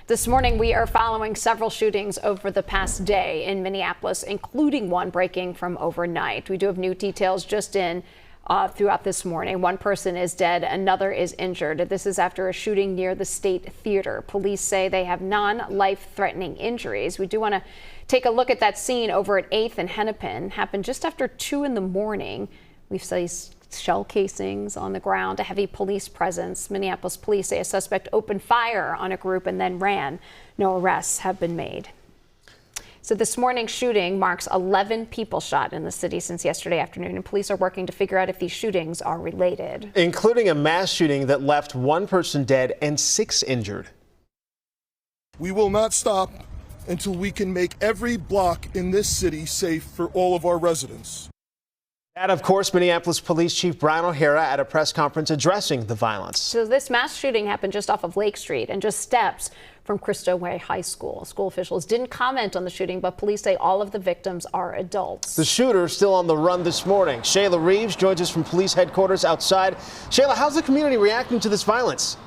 This morning, we are following several shootings over the past day in Minneapolis, including one breaking from overnight. We do have new details just in throughout this morning. One person is dead, another is injured. This is after a shooting near the State Theater. Police say they have non-life-threatening injuries. We do want to take a look at that scene over at 8th and Hennepin. Happened just after 2 in the morning. We've seen shell casings on the ground, a heavy police presence. Minneapolis police say a suspect opened fire on a group and then ran. No arrests have been made. So this morning's shooting marks 11 people shot in the city since yesterday afternoon, and police are working to figure out if these shootings are related. Including a mass shooting that left 1 person dead and 6 injured. We will not stop until we can make every block in this city safe for all of our residents. And of course, Minneapolis Police Chief Brian O'Hara at a press conference addressing the violence. So this mass shooting happened just off of Lake Street and just steps from Cristo Way High School. School officials didn't comment on the shooting, but police say all of the victims are adults. The shooter still on the run this morning. Shayla Reeves joins us from police headquarters outside. Shayla, how's the community reacting to this violence?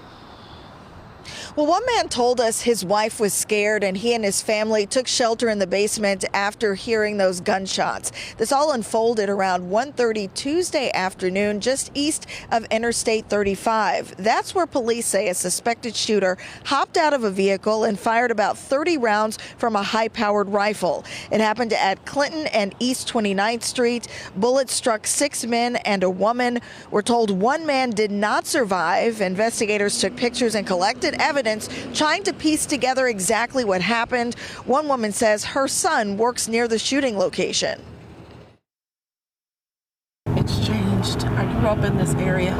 Well, one man told us his wife was scared and he and his family took shelter in the basement after hearing those gunshots. This all unfolded around 1:30 Tuesday afternoon, just east of Interstate 35. That's where police say a suspected shooter hopped out of a vehicle and fired about 30 rounds from a high-powered rifle. It happened at Clinton and East 29th Street. Bullets struck 6 men and a woman. We're told one man did not survive. Investigators took pictures and collected evidence trying to piece together exactly what happened. One woman says her son works near the shooting location. It's changed. I grew up in this area.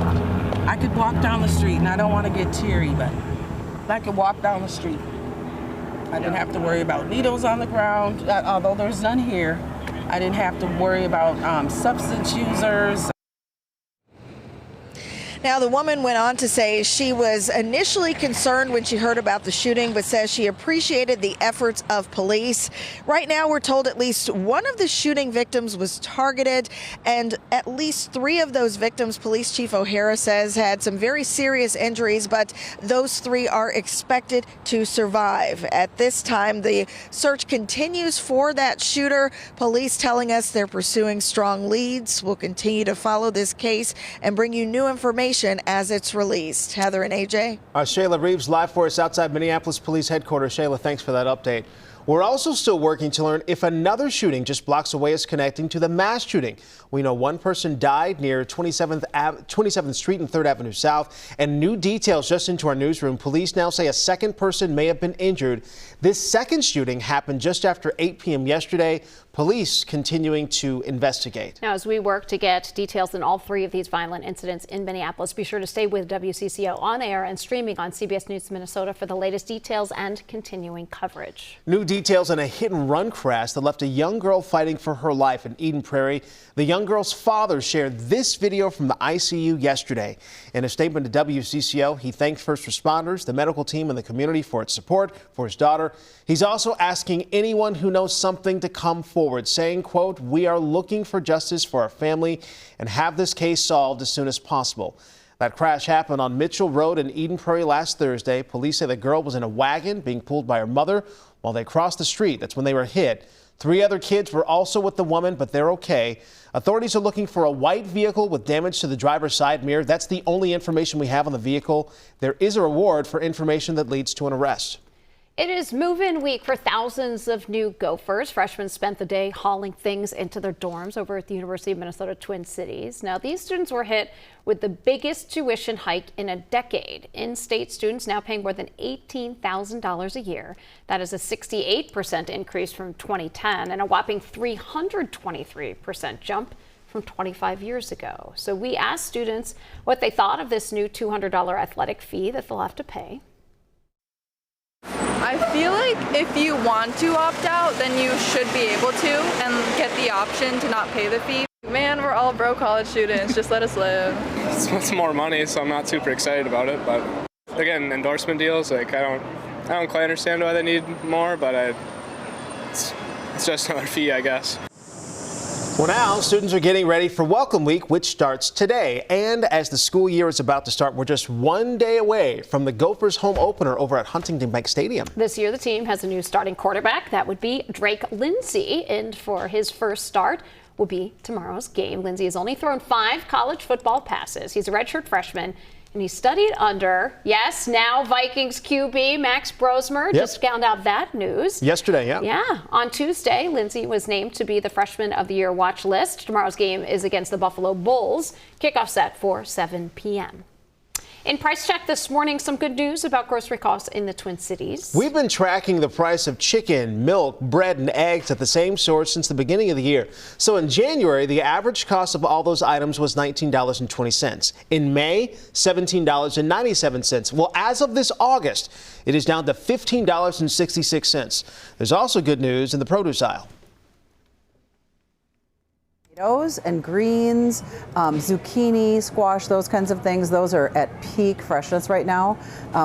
I could walk down the street, and I don't want to get teary, but I could walk down the street. I didn't have to worry about needles on the ground, although there's none here. I didn't have to worry about substance users. Now, the woman went on to say she was initially concerned when she heard about the shooting, but says she appreciated the efforts of police. Right now, we're told at least one of the shooting victims was targeted, and at least 3 of those victims, Police Chief O'Hara says, had some very serious injuries, but those 3 are expected to survive. At this time, the search continues for that shooter. Police telling us they're pursuing strong leads. We'll continue to follow this case and bring you new information as it's released. Heather and AJ. Shayla Reeves live for us outside Minneapolis Police Headquarters. Shayla, thanks for that update. We're also still working to learn if another shooting just blocks away is connecting to the mass shooting. We know 1 person died near 27th Street and 3rd Avenue South, and new details just into our newsroom. Police now say a 2nd person may have been injured. This 2nd shooting happened just after 8 p.m. yesterday. Police continuing to investigate. Now, as we work to get details on all 3 of these violent incidents in Minneapolis, be sure to stay with WCCO on air and streaming on CBS News Minnesota for the latest details and continuing coverage. New details on a hit-and-run crash that left a young girl fighting for her life in Eden Prairie. The young girl's father shared this video from the ICU yesterday. In a statement to WCCO, he thanked first responders, the medical team, and the community for its support for his daughter. He's also asking anyone who knows something to come forward, saying, quote, "We are looking for justice for our family and have this case solved as soon as possible." That crash happened on Mitchell Road in Eden Prairie last Thursday. Police say the girl was in a wagon being pulled by her mother while they crossed the street. That's when they were hit. 3 other kids were also with the woman, but they're okay. Authorities are looking for a white vehicle with damage to the driver's side mirror. That's the only information we have on the vehicle. There is a reward for information that leads to an arrest. It is move-in week for thousands of new Gophers. Freshmen spent the day hauling things into their dorms over at the University of Minnesota Twin Cities. Now, these students were hit with the biggest tuition hike in a decade. In-state students now paying more than $18,000 a year. That is a 68% increase from 2010 and a whopping 323% jump from 25 years ago. So we asked students what they thought of this new $200 athletic fee that they'll have to pay. I feel like if you want to opt out, then you should be able to and get the option to not pay the fee. Man, we're all broke college students, just let us live. It's more money, so I'm not super excited about it, but again, endorsement deals, like I don't quite understand why they need more, but it's just another fee, I guess. Well, now students are getting ready for Welcome Week, which starts today. And as the school year is about to start, we're just one day away from the Gophers' home opener over at Huntington Bank Stadium. This year, the team has a new starting quarterback. That would be Drake Lindsey. And for his first start will be tomorrow's game. Lindsey has only thrown 5 college football passes. He's a redshirt freshman. And he studied under, yes, now Vikings QB Max Brosmer. Yep. Just found out that news. Yesterday, yeah. Yeah. On Tuesday, Lindsey was named to be the Freshman of the Year watch list. Tomorrow's game is against the Buffalo Bulls. Kickoff set for 7 p.m. In Price Check this morning, some good news about grocery costs in the Twin Cities. We've been tracking the price of chicken, milk, bread, and eggs at the same source since the beginning of the year. So in January, the average cost of all those items was $19.20. In May, $17.97. Well, as of this August, it is down to $15.66. There's also good news in the produce aisle. Potatoes and greens, zucchini, squash, those kinds of things, those are at peak freshness right now.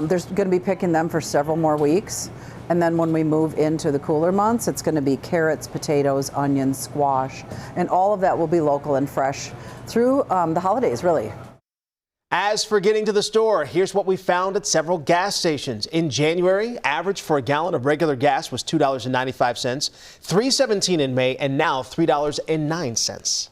There's going to be picking them for several more weeks. And then when we move into the cooler months, it's going to be carrots, potatoes, onions, squash, and all of that will be local and fresh through the holidays, really. As for getting to the store, here's what we found at several gas stations. In January, average for a gallon of regular gas was $2.95, $3.17 in May, and now $3.09.